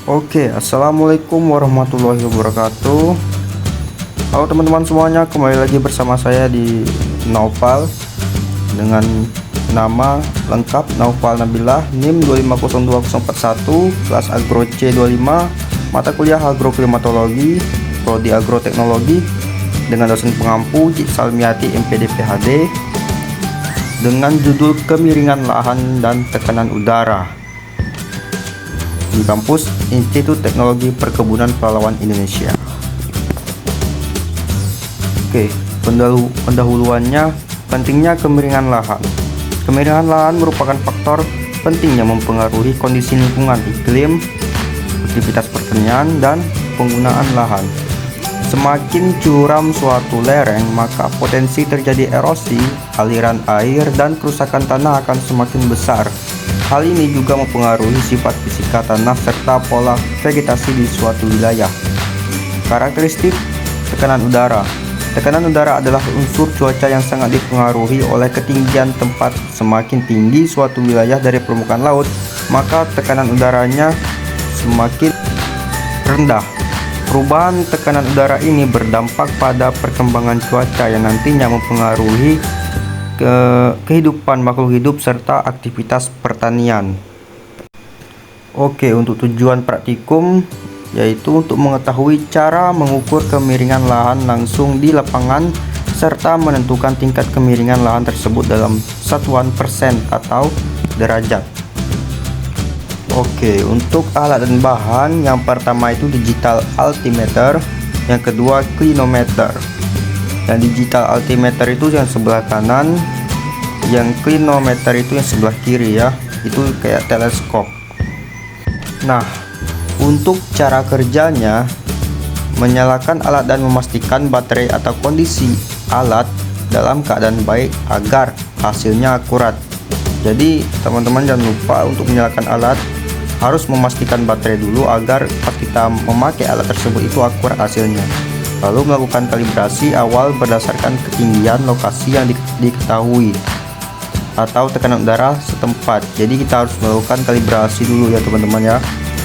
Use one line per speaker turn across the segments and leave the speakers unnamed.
Oke, assalamualaikum warahmatullahi wabarakatuh. Halo teman-teman semuanya, kembali lagi bersama saya di Naufal dengan nama lengkap Naufal Nabilah, NIM 2502041, kelas Agro C25, mata kuliah Agroklimatologi, Prodi Agroteknologi, dengan dosen pengampu Cik Salmiati MPD PhD, dengan judul Kemiringan Lahan dan Tekanan Udara di kampus Institut Teknologi Perkebunan Pahlawan Indonesia. Oke, pendahuluannya, pentingnya kemiringan lahan. Kemiringan lahan merupakan faktor penting yang mempengaruhi kondisi lingkungan, iklim, aktivitas pertanian, dan penggunaan lahan. Semakin curam suatu lereng, maka potensi terjadi erosi, aliran air, dan kerusakan tanah akan semakin besar. Hal ini juga mempengaruhi sifat fisika tanah serta pola vegetasi di suatu wilayah. Karakteristik tekanan udara. Tekanan udara adalah unsur cuaca yang sangat dipengaruhi oleh ketinggian tempat. Semakin tinggi suatu wilayah dari permukaan laut, maka tekanan udaranya semakin rendah. Perubahan tekanan udara ini berdampak pada perkembangan cuaca yang nantinya mempengaruhi kehidupan makhluk hidup serta aktivitas pertanian. Oke, untuk tujuan praktikum yaitu untuk mengetahui cara mengukur kemiringan lahan langsung di lapangan serta menentukan tingkat kemiringan lahan tersebut dalam satuan persen atau derajat. Oke, untuk alat dan bahan, yang pertama itu digital altimeter, yang kedua clinometer. Yang digital altimeter itu yang sebelah kanan, yang clinometer itu yang sebelah kiri ya, itu kayak teleskop. Nah, untuk cara kerjanya, menyalakan alat dan memastikan baterai atau kondisi alat dalam keadaan baik agar hasilnya akurat. Jadi teman-teman jangan lupa untuk menyalakan alat, harus memastikan baterai dulu agar pas kita memakai alat tersebut itu akurat hasilnya. Lalu melakukan kalibrasi awal berdasarkan ketinggian lokasi yang diketahui atau tekanan udara setempat. Jadi kita harus melakukan kalibrasi dulu ya teman-teman ya.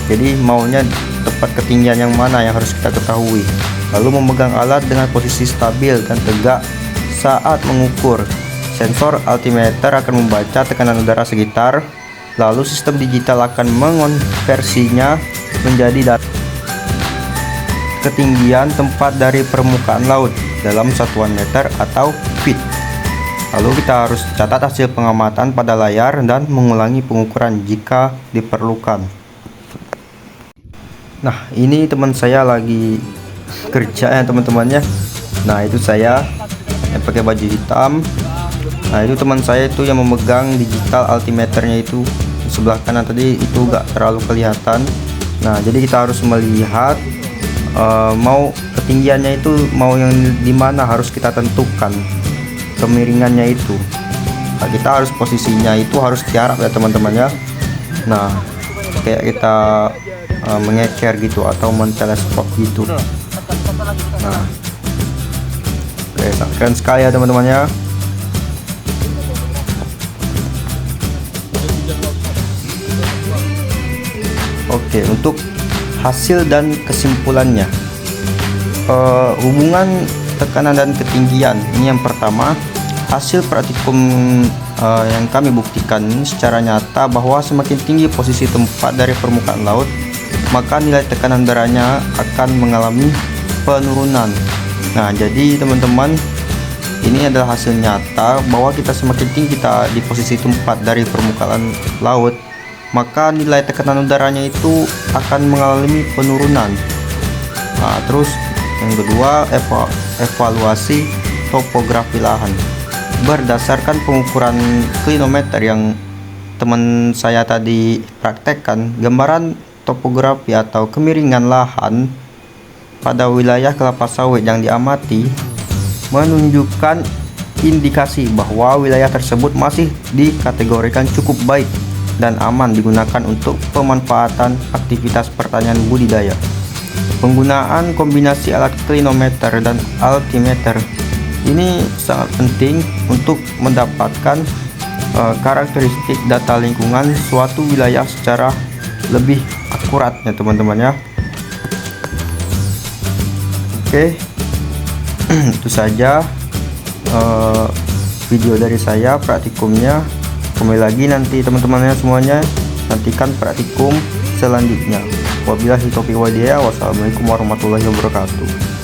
Jadi maunya tempat ketinggian yang mana yang harus kita ketahui. Lalu memegang alat dengan posisi stabil dan tegak saat mengukur. Sensor altimeter akan membaca tekanan udara sekitar, lalu sistem digital akan mengonversinya menjadi data ketinggian tempat dari permukaan laut dalam satuan meter atau feet. Lalu kita harus catat hasil pengamatan pada layar dan mengulangi pengukuran jika diperlukan. Nah, ini teman saya lagi kerja ya teman-temannya. Nah, itu saya yang pakai baju hitam. Nah, itu teman saya itu yang memegang digital altimeternya itu sebelah kanan tadi, itu gak terlalu kelihatan. Nah, jadi kita harus melihat mau ketinggiannya itu mau yang dimana harus kita tentukan kemiringannya itu. Nah, kita harus posisinya itu harus tiarap ya teman-teman ya. Nah, kayak kita mengecer gitu atau menteleskop gitu. Nah, oke, keren sekali ya teman-teman ya. Oke, untuk hasil dan kesimpulannya, hubungan tekanan dan ketinggian ini yang pertama. Hasil praktikum yang kami buktikan secara nyata bahwa semakin tinggi posisi tempat dari permukaan laut, maka nilai tekanan udaranya akan mengalami penurunan. Nah, jadi teman-teman, ini adalah hasil nyata bahwa kita semakin tinggi kita di posisi tempat dari permukaan laut, maka nilai tekanan udaranya itu akan mengalami penurunan. Nah, terus yang kedua, evaluasi topografi lahan. Berdasarkan pengukuran clinometer yang teman saya tadi praktekkan, gambaran topografi atau kemiringan lahan pada wilayah kelapa sawit yang diamati menunjukkan indikasi bahwa wilayah tersebut masih dikategorikan cukup baik dan aman digunakan untuk pemanfaatan aktivitas pertanian budidaya. Penggunaan kombinasi alat clinometer dan altimeter ini sangat penting untuk mendapatkan karakteristik data lingkungan suatu wilayah secara lebih akuratnya teman-teman ya. Oke, itu saja video dari saya praktikumnya. Kembali lagi nanti teman-temannya semuanya, nantikan praktikum selanjutnya. Wabillahi taufiq wal hidayah. Wassalamualaikum warahmatullahi wabarakatuh.